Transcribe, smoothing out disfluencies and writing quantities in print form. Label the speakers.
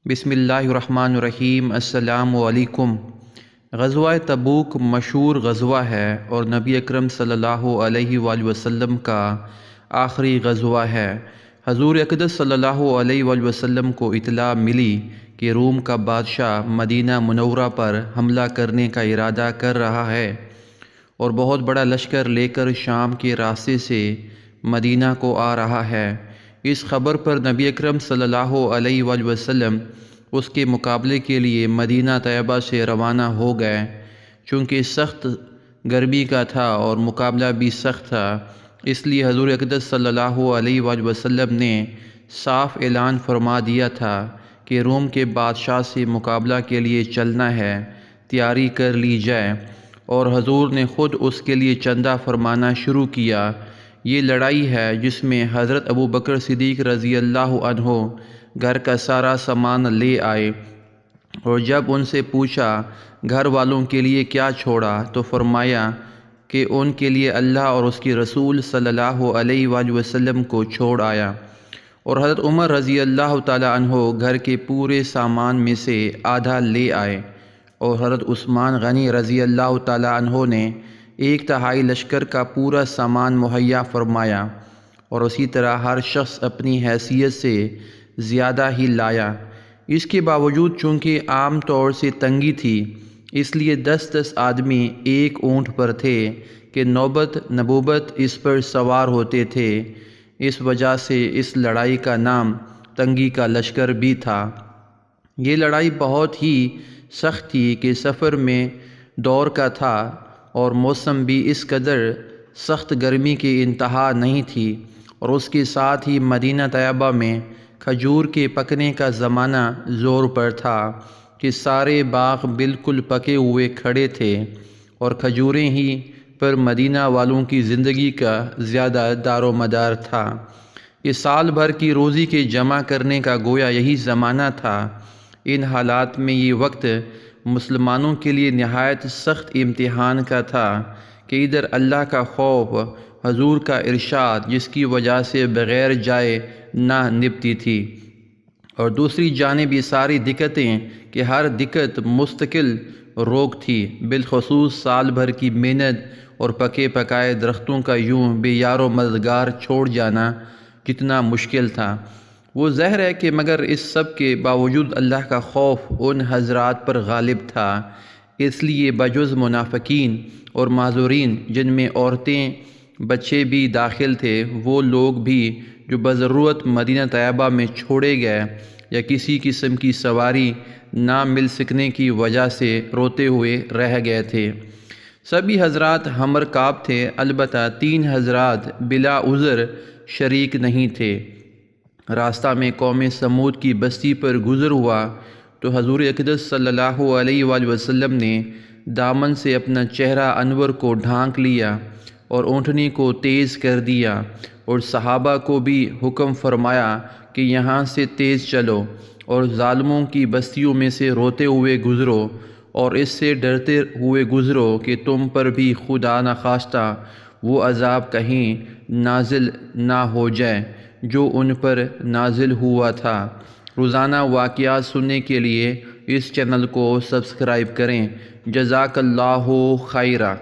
Speaker 1: بسم اللہ الرحمن الرحیم۔ السلام علیکم۔ غزوہ تبوک مشہور غزوہ ہے اور نبی اکرم صلی اللہ علیہ وآلہ وسلم کا آخری غزوہ ہے۔ حضور اقدس صلی اللہ علیہ وآلہ وسلم کو اطلاع ملی کہ روم کا بادشاہ مدینہ منورہ پر حملہ کرنے کا ارادہ کر رہا ہے اور بہت بڑا لشکر لے کر شام کے راستے سے مدینہ کو آ رہا ہے۔ اس خبر پر نبی اکرم صلی اللہ علیہ وآلہ وسلم اس کے مقابلے کے لیے مدینہ طیبہ سے روانہ ہو گئے۔ چونکہ سخت گرمی کا تھا اور مقابلہ بھی سخت تھا، اس لیے حضور اقدس صلی اللہ علیہ وآلہ وسلم نے صاف اعلان فرما دیا تھا کہ روم کے بادشاہ سے مقابلہ کے لیے چلنا ہے، تیاری کر لی جائے، اور حضور نے خود اس کے لیے چندہ فرمانا شروع کیا۔ یہ لڑائی ہے جس میں حضرت ابوبکر صدیق رضی اللہ عنہ گھر کا سارا سامان لے آئے، اور جب ان سے پوچھا گھر والوں کے لیے کیا چھوڑا تو فرمایا کہ ان کے لیے اللہ اور اس کے رسول صلی اللہ علیہ وآلہ وسلم کو چھوڑ آیا۔ اور حضرت عمر رضی اللہ تعالی عنہ گھر کے پورے سامان میں سے آدھا لے آئے، اور حضرت عثمان غنی رضی اللہ تعالی عنہ نے 1/3 لشکر کا پورا سامان مہیا فرمایا، اور اسی طرح ہر شخص اپنی حیثیت سے زیادہ ہی لایا۔ اس کے باوجود چونکہ عام طور سے تنگی تھی، اس لیے 10 آدمی ایک اونٹ پر تھے کہ نبوت اس پر سوار ہوتے تھے۔ اس وجہ سے اس لڑائی کا نام تنگی کا لشکر بھی تھا۔ یہ لڑائی بہت ہی سخت تھی کہ سفر میں دور کا تھا، اور موسم بھی اس قدر سخت گرمی کی انتہا نہیں تھی، اور اس کے ساتھ ہی مدینہ طیبہ میں کھجور کے پکنے کا زمانہ زور پر تھا کہ سارے باغ بالکل پکے ہوئے کھڑے تھے، اور کھجوریں ہی پر مدینہ والوں کی زندگی کا زیادہ دار و مدار تھا۔ اس سال بھر کی روزی کے جمع کرنے کا گویا یہی زمانہ تھا۔ ان حالات میں یہ وقت مسلمانوں کے لیے نہایت سخت امتحان کا تھا کہ ادھر اللہ کا خوف، حضور کا ارشاد جس کی وجہ سے بغیر جائے نہ نبھتی تھی، اور دوسری جانب یہ ساری دقتیں کہ ہر دقت مستقل روک تھی، بالخصوص سال بھر کی محنت اور پکے پکائے درختوں کا یوں بے یار و مددگار چھوڑ جانا کتنا مشکل تھا۔ وہ ظاہر ہے کہ مگر اس سب کے باوجود اللہ کا خوف ان حضرات پر غالب تھا، اس لیے بجز منافقین اور معذورین جن میں عورتیں بچے بھی داخل تھے، وہ لوگ بھی جو بضرورت مدینہ طیبہ میں چھوڑے گئے یا کسی قسم کی سواری نہ مل سکنے کی وجہ سے روتے ہوئے رہ گئے تھے۔ سبھی حضرات ہمرکاب تھے، البتہ 3 حضرات بلا عذر شریک نہیں تھے۔ راستہ میں قوم سمود کی بستی پر گزر ہوا تو حضور اقدس صلی اللہ علیہ وآلہ وسلم نے دامن سے اپنا چہرہ انور کو ڈھانک لیا اور اونٹنی کو تیز کر دیا، اور صحابہ کو بھی حکم فرمایا کہ یہاں سے تیز چلو اور ظالموں کی بستیوں میں سے روتے ہوئے گزرو، اور اس سے ڈرتے ہوئے گزرو کہ تم پر بھی خدا نخواستہ وہ عذاب کہیں نازل نہ ہو جائے جو ان پر نازل ہوا تھا۔ روزانہ واقعات سننے کے لیے اس چینل کو سبسکرائب کریں۔ جزاک اللہ خیرہ۔